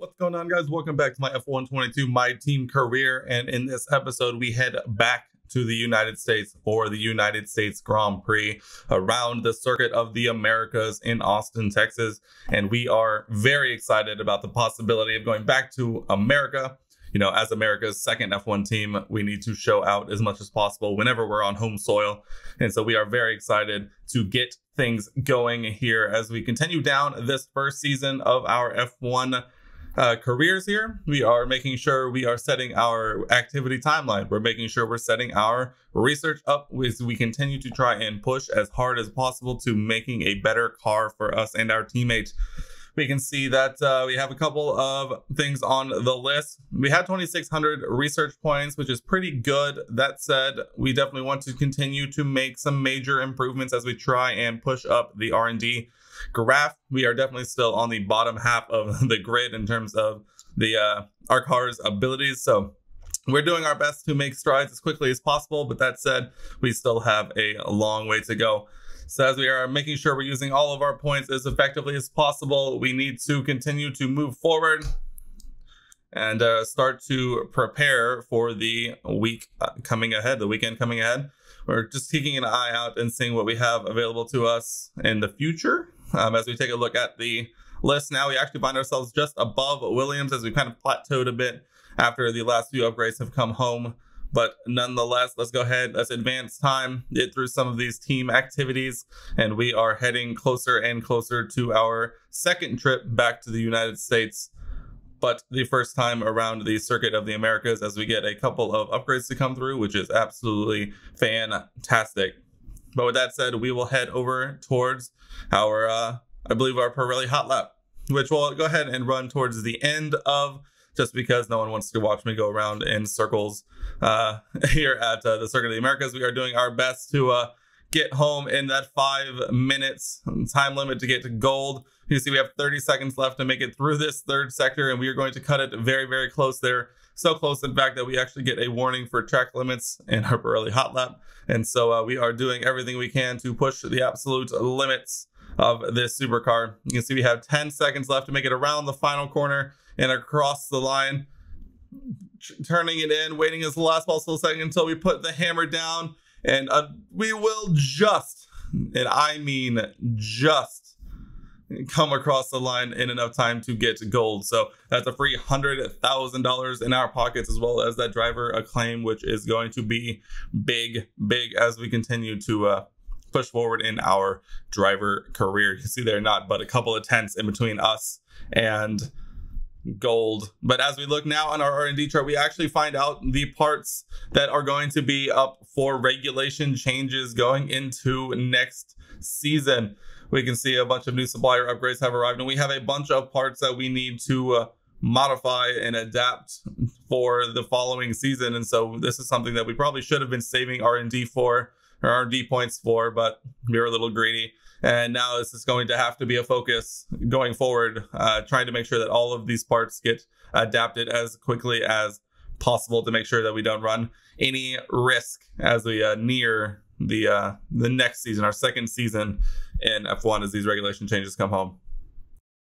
What's going on, guys? Welcome back to my F122 My Team career. And in this episode, we head back to the United States for the United States Grand Prix around the Circuit of the Americas in Austin, Texas. And we are very excited about the possibility of going back to America. You know, as America's second F1 team, we need to show out as much as possible whenever we're on home soil. And so we are very excited to get things going here as we continue down this first season of our F1 careers here. We are making sure we are setting our activity timeline. We're making sure we're setting our research up as we continue to try and push as hard as possible to making a better car for us and our teammates. We can see that we have a couple of things on the list. We had 2,600 research points, which is pretty good. That said, we definitely want to continue to make some major improvements as we try and push up the R&D graph. We are definitely still on the bottom half of the grid in terms of the our car's abilities. So we're doing our best to make strides as quickly as possible. But that said, we still have a long way to go. So as we are making sure we're using all of our points as effectively as possible, we need to continue to move forward and start to prepare for the week coming ahead, the weekend coming ahead. We're just keeping an eye out and seeing what we have available to us in the future. As we take a look at the list now, we actually find ourselves just above Williams as we kind of plateaued a bit after the last few upgrades have come home. But nonetheless, let's go ahead, let's advance time, get through some of these team activities, and we are heading closer and closer to our second trip back to the United States, but the first time around the Circuit of the Americas as we get a couple of upgrades to come through, which is absolutely fantastic. But with that said, we will head over towards our, I believe our Pirelli Hot Lap, which we'll go ahead and run towards the end of, just because no one wants to watch me go around in circles here at the Circuit of the Americas. We are doing our best to get home in that 5 minutes time limit to get to gold. You see we have 30 seconds left to make it through this third sector, and we are going to cut it very, very close there. So close, in fact, that we actually get a warning for track limits in our Pirelli Hot Lap. And so we are doing everything we can to push the absolute limits of this supercar. You can see we have 10 seconds left to make it around the final corner and across the line, turning it in, waiting as the last possible second until we put the hammer down, and we will just, and I mean just, come across the line in enough time to get gold. So that's a free $100,000 in our pockets, as well as that driver acclaim, which is going to be big as we continue to push forward in our driver career. You see there not but a couple of tenths in between us and gold. But as we look now on our R&D chart, we actually find out the parts that are going to be up for regulation changes going into next season. We can see a bunch of new supplier upgrades have arrived, and we have a bunch of parts that we need to modify and adapt for the following season. And so this is something that we probably should have been saving R&D for, or R&D points for, but we were a little greedy. And now this is going to have to be a focus going forward, trying to make sure that all of these parts get adapted as quickly as possible to make sure that we don't run any risk as we near the next season, our second season in F1, as these regulation changes come home.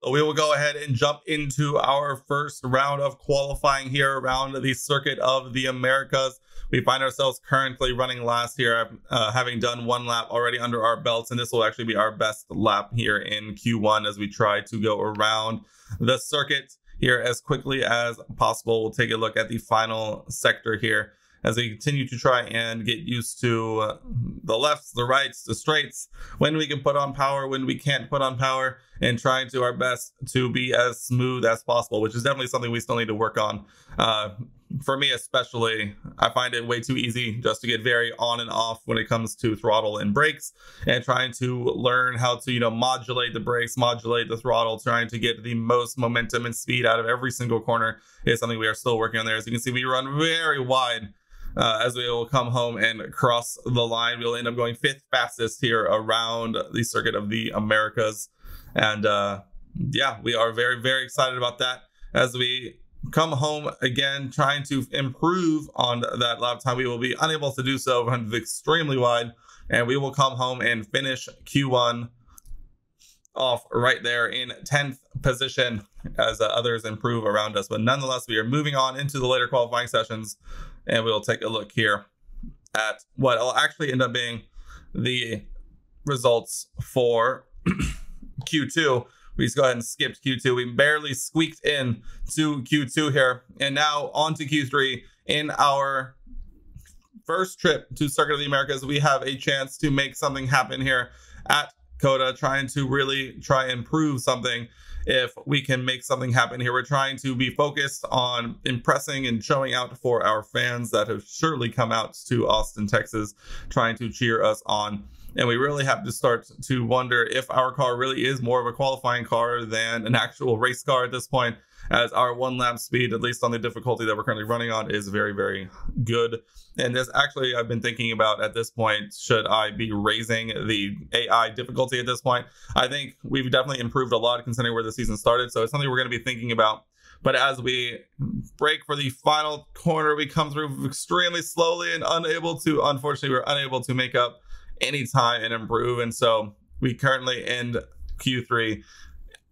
So we will go ahead and jump into our first round of qualifying here around the Circuit of the Americas. We find ourselves currently running last here, having done one lap already under our belts, and this will actually be our best lap here in Q1 as we try to go around the circuit here as quickly as possible. We'll take a look at the final sector here as we continue to try and get used to the lefts, the rights, the straights, when we can put on power, when we can't put on power, and trying to our best to be as smooth as possible, which is definitely something we still need to work on. For me especially, I find it way too easy just to get very on and off when it comes to throttle and brakes, and trying to learn how to, you know, modulate the brakes, modulate the throttle, trying to get the most momentum and speed out of every single corner is something we are still working on there. As you can see, we run very wide. As we will come home and cross the line, we'll end up going 5th fastest here around the Circuit of the Americas. And yeah, we are very excited about that. As we come home again, trying to improve on that lap time, we will be unable to do so, run extremely wide, and we will come home and finish Q1 off right there in 10th position as others improve around us. But nonetheless, we are moving on into the later qualifying sessions, and we'll take a look here at what will actually end up being the results for Q2. We just go ahead and skipped Q2. We barely squeaked in to Q2 here. And now on to Q3. In our first trip to Circuit of the Americas, we have a chance to make something happen here at COTA, trying to really try and prove something. If we can make something happen here, we're trying to be focused on impressing and showing out for our fans that have surely come out to Austin, Texas, trying to cheer us on. And we really have to start to wonder if our car really is more of a qualifying car than an actual race car at this point, as our one lap speed, at least on the difficulty that we're currently running on, is very, very good. And this actually, I've been thinking about at this point, should I be raising the AI difficulty at this point? I think we've definitely improved a lot considering where the season started. So it's something we're going to be thinking about. But as we break for the final corner, we come through extremely slowly and unfortunately, we're unable to make up any time and improve. And so we currently end Q3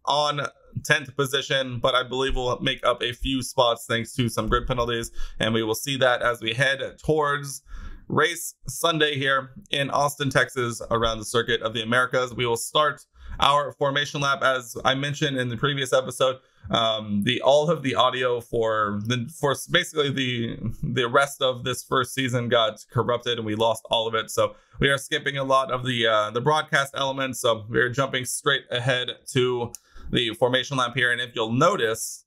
on 10th position, but I believe we'll make up a few spots thanks to some grid penalties. And we will see that as we head towards race Sunday here in Austin, Texas, around the Circuit of the Americas. We will start our formation lap. As I mentioned in the previous episode, all of the audio for basically the rest of this first season got corrupted and we lost all of it. So we are skipping a lot of the broadcast elements. So we're jumping straight ahead to the formation lap here. And if you'll notice,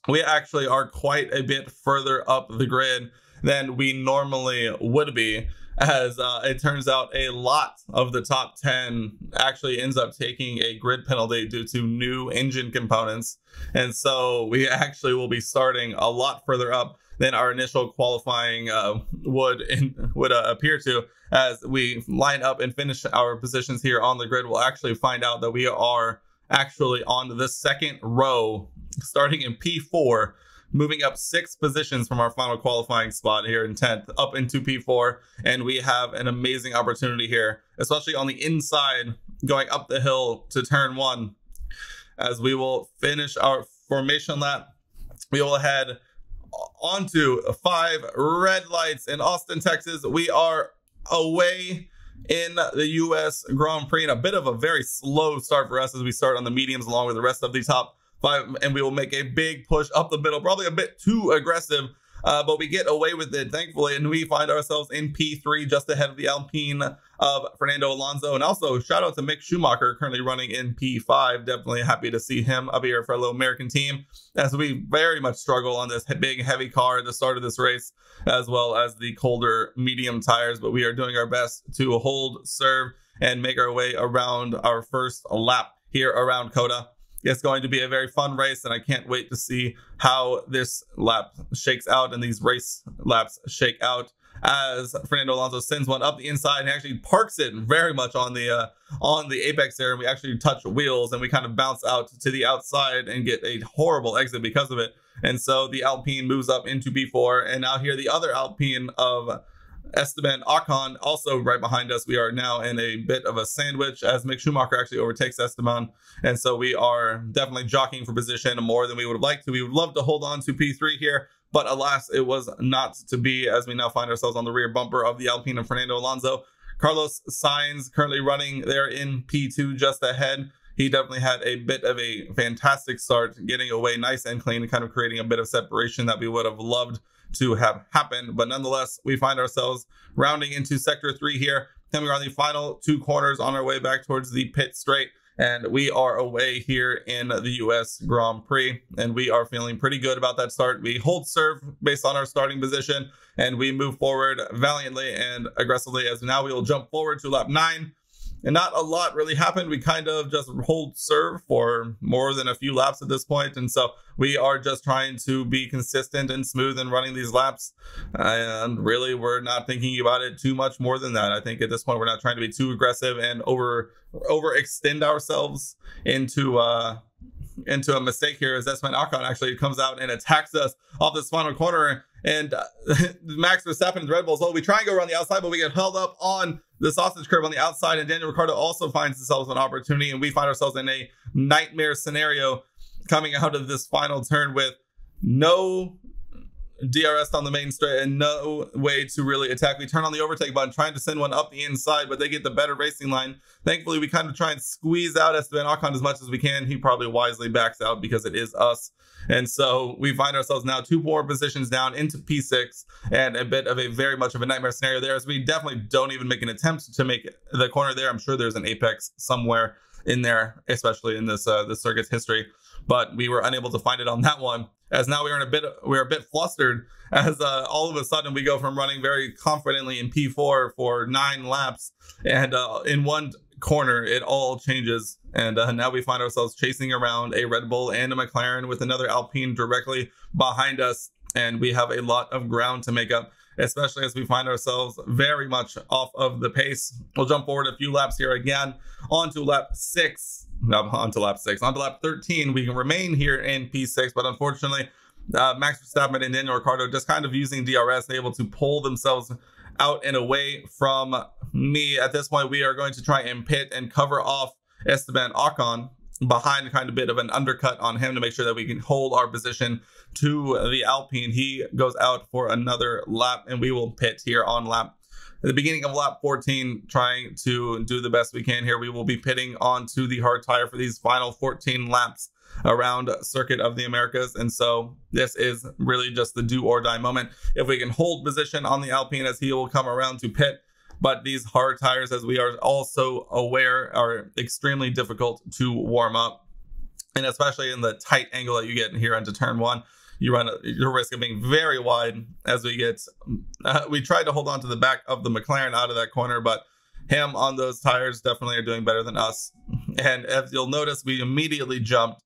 we actually are quite a bit further up the grid than we normally would be, as it turns out a lot of the top 10 actually ends up taking a grid penalty due to new engine components. And so we actually will be starting a lot further up than our initial qualifying would appear to. As we line up and finish our positions here on the grid, we'll actually find out that we are actually on the second row, starting in P4, moving up 6 positions from our final qualifying spot here in 10th up into P4. And we have an amazing opportunity here, especially on the inside, going up the hill to turn 1. As we will finish our formation lap, we will head onto 5 red lights in Austin, Texas. We are away in the U.S. Grand Prix, and a bit of a very slow start for us as we start on the mediums along with the rest of the top 5, and we will make a big push up the middle, probably a bit too aggressive, but we get away with it, thankfully, and we find ourselves in P3, just ahead of the Alpine of Fernando Alonso. And also, shout out to Mick Schumacher, currently running in P5. Definitely happy to see him up here, fellow American team, as we very much struggle on this big, heavy car at the start of this race, as well as the colder medium tires. But we are doing our best to hold, serve, and make our way around our first lap here around COTA. It's going to be a very fun race, and I can't wait to see how this lap shakes out and these race laps shake out, as Fernando Alonso sends one up the inside and actually parks it very much on the apex there, and we actually touch wheels and we kind of bounce out to the outside and get a horrible exit because of it. And so the Alpine moves up into B4, and now here the other Alpine of Esteban Ocon also right behind us. We are now in a bit of a sandwich as Mick Schumacher actually overtakes Esteban. And so we are definitely jockeying for position more than we would have liked to. We would love to hold on to P3 here, but alas, it was not to be, as we now find ourselves on the rear bumper of the Alpine of Fernando Alonso. Carlos Sainz currently running there in P2 just ahead. He definitely had a bit of a fantastic start, getting away nice and clean and kind of creating a bit of separation that we would have loved to have happened. But nonetheless, we find ourselves rounding into sector 3 here, coming around the final 2 corners on our way back towards the pit straight. And we are away here in the US Grand Prix, and we are feeling pretty good about that start. We hold serve based on our starting position, and we move forward valiantly and aggressively, as now we will jump forward to lap 9. And not a lot really happened. We kind of just hold serve for more than a few laps at this point. And so we are just trying to be consistent and smooth in running these laps. And really, we're not thinking about it too much more than that. I think at this point, we're not trying to be too aggressive and overextend ourselves into into a mistake here as Esteban Ocon actually comes out and attacks us off this final corner. And Max Verstappen and Red Bull as well. We try and go around the outside, but we get held up on the sausage curve on the outside. And Daniel Ricciardo also finds himself an opportunity. And we find ourselves in a nightmare scenario coming out of this final turn with no DRS on the main straight and no way to really attack. We turn on the overtake button, trying to send one up the inside, but they get the better racing line. Thankfully, we kind of try and squeeze out Esteban Ocon as much as we can. He probably wisely backs out because it is us. And so we find ourselves now 2 more positions down into P6 and a bit of a very much of a nightmare scenario there, as we definitely don't even make an attempt to make the corner there. I'm sure there's an apex somewhere in there, especially in this circuit's history, but we were unable to find it on that one. As now we're a bit flustered as all of a sudden we go from running very confidently in P4 for 9 laps, and in one corner it all changes, and now we find ourselves chasing around a Red Bull and a McLaren with another Alpine directly behind us, and we have a lot of ground to make up, especially as we find ourselves very much off of the pace. We'll jump forward a few laps here again onto lap 13. We can remain here in P6, but unfortunately Max Verstappen and Daniel Ricciardo just kind of using DRS, able to pull themselves out and away from me. At this point, we are going to try and pit and cover off Esteban Ocon behind, kind of bit of an undercut on him to make sure that we can hold our position to the Alpine. He goes out for another lap, and we will pit here on at the beginning of lap 14, trying to do the best we can here. We will be pitting onto the hard tire for these final 14 laps around Circuit of the Americas. And so this is really just the do or die moment. If we can hold position on the Alpine, as he will come around to pit. But these hard tires, as we are also aware, are extremely difficult to warm up. And especially in the tight angle that you get here into turn 1, you run your risk of being very wide as we get, we tried to hold on to the back of the McLaren out of that corner, but him on those tires definitely are doing better than us. And as you'll notice, we immediately jumped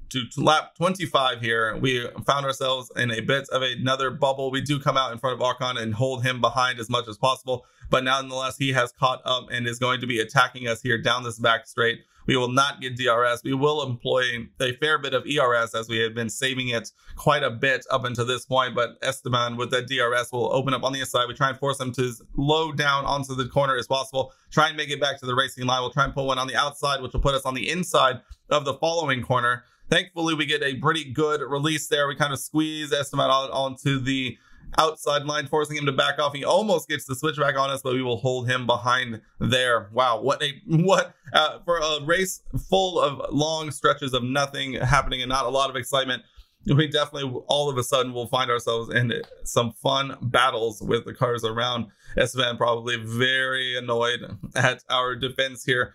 to lap 25 here. We found ourselves in a bit of another bubble. We do come out in front of Ocon and hold him behind as much as possible, but nonetheless, he has caught up and is going to be attacking us here down this back straight. We will not get DRS. We will employ a fair bit of ERS, as we have been saving it quite a bit up until this point. But Esteban, with that DRS, will open up on the inside. We try and force him to low down onto the corner as possible. Try and make it back to the racing line. We'll try and pull one on the outside, which will put us on the inside of the following corner. Thankfully, we get a pretty good release there. We kind of squeeze Esteban onto the outside line, forcing him to back off. He almost gets the switch back on us, but we will hold him behind there. Wow, what for a race full of long stretches of nothing happening and not a lot of excitement, we definitely all of a sudden will find ourselves in some fun battles with the cars around Esteban, probably very annoyed at our defense here,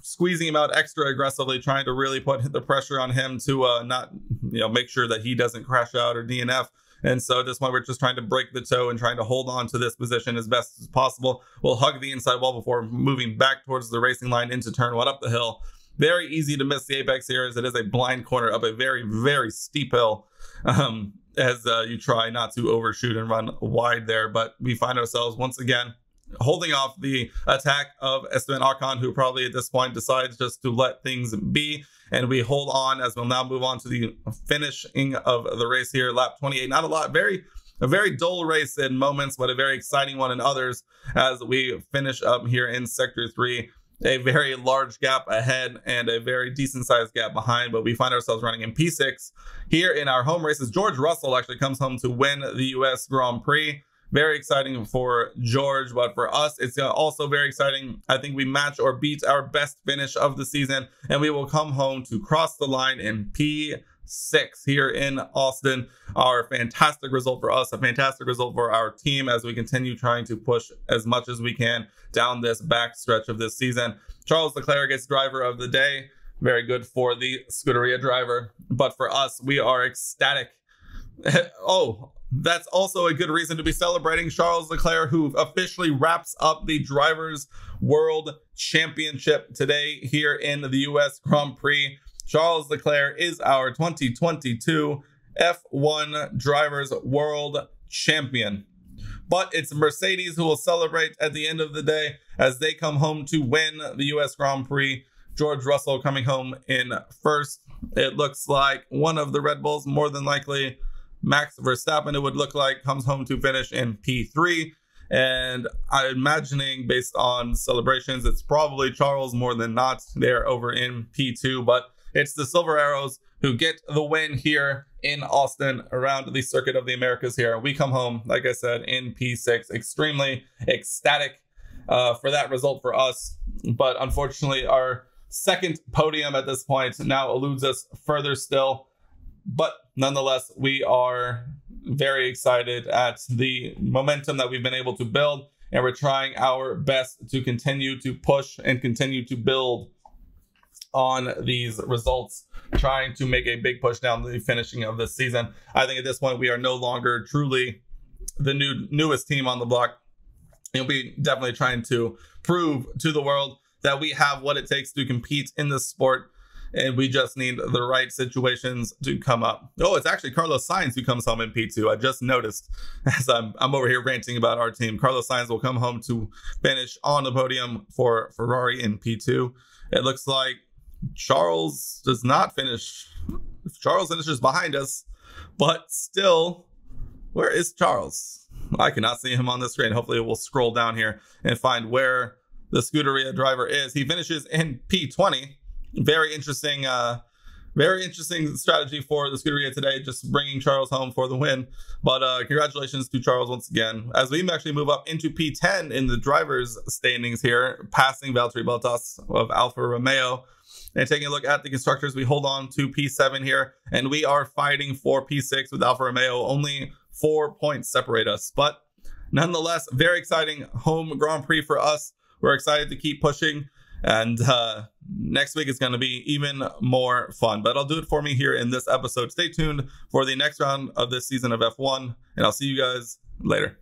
squeezing him out extra aggressively, trying to really put the pressure on him to not make sure that he doesn't crash out or DNF. And so at this point, we're just trying to break the toe and trying to hold on to this position as best as possible. We'll hug the inside wall before moving back towards the racing line into turn 1 up the hill. Very easy to miss the apex here, as it is a blind corner up a very, very steep hill, as you try not to overshoot and run wide there. But we find ourselves once again holding off the attack of Esteban Ocon, who probably at this point decides just to let things be. And we hold on as we'll now move on to the finishing of the race here, lap 28. Not a lot, a very dull race in moments, but a very exciting one in others, as we finish up here in Sector 3. A very large gap ahead and a very decent sized gap behind, but we find ourselves running in P6 here in our home races. George Russell actually comes home to win the US Grand Prix. Very exciting for George, but for us, it's also very exciting. I think we match or beat our best finish of the season, and we will come home to cross the line in P6 here in Austin. Our fantastic result for us, a fantastic result for our team, as we continue trying to push as much as we can down this back stretch of this season. Charles Leclerc gets driver of the day. Very good for the Scuderia driver, but for us, we are ecstatic. Oh, that's also a good reason to be celebrating Charles Leclerc, who officially wraps up the Drivers' World Championship today here in the US Grand Prix. Charles Leclerc is our 2022 F1 Drivers' World Champion. But it's Mercedes who will celebrate at the end of the day as they come home to win the US Grand Prix. George Russell coming home in first. It looks like one of the Red Bulls, more than likely Max Verstappen, it would look like, comes home to finish in P3. And I'm imagining, based on celebrations, it's probably Charles more than not. They're over in P2, but it's the Silver Arrows who get the win here in Austin around the Circuit of the Americas here. We come home, like I said, in P6. Extremely ecstatic for that result for us. But unfortunately, our second podium at this point now eludes us further still. But nonetheless, we are very excited at the momentum that we've been able to build. And we're trying our best to continue to push and continue to build on these results, trying to make a big push down the finishing of this season. I think at this point, we are no longer truly the newest team on the block. And we're definitely trying to prove to the world that we have what it takes to compete in this sport. And we just need the right situations to come up. Oh, it's actually Carlos Sainz who comes home in P2. I just noticed as I'm over here ranting about our team. Carlos Sainz will come home to finish on the podium for Ferrari in P2. It looks like Charles does not finish. Charles finishes behind us, but still, where is Charles? I cannot see him on the screen. Hopefully we'll scroll down here and find where the Scuderia driver is. He finishes in P20. Very interesting strategy for the Scuderia today, just bringing Charles home for the win. But congratulations to Charles once again, as we actually move up into P10 in the drivers' standings here, passing Valtteri Bottas of Alfa Romeo. And taking a look at the constructors, we hold on to P7 here, and we are fighting for P6 with Alfa Romeo. Only 4 points separate us, but nonetheless, very exciting home Grand Prix for us. We're excited to keep pushing, and next week is going to be even more fun. But I'll do it for me here in this episode. Stay tuned for the next round of this season of F1, and I'll see you guys later.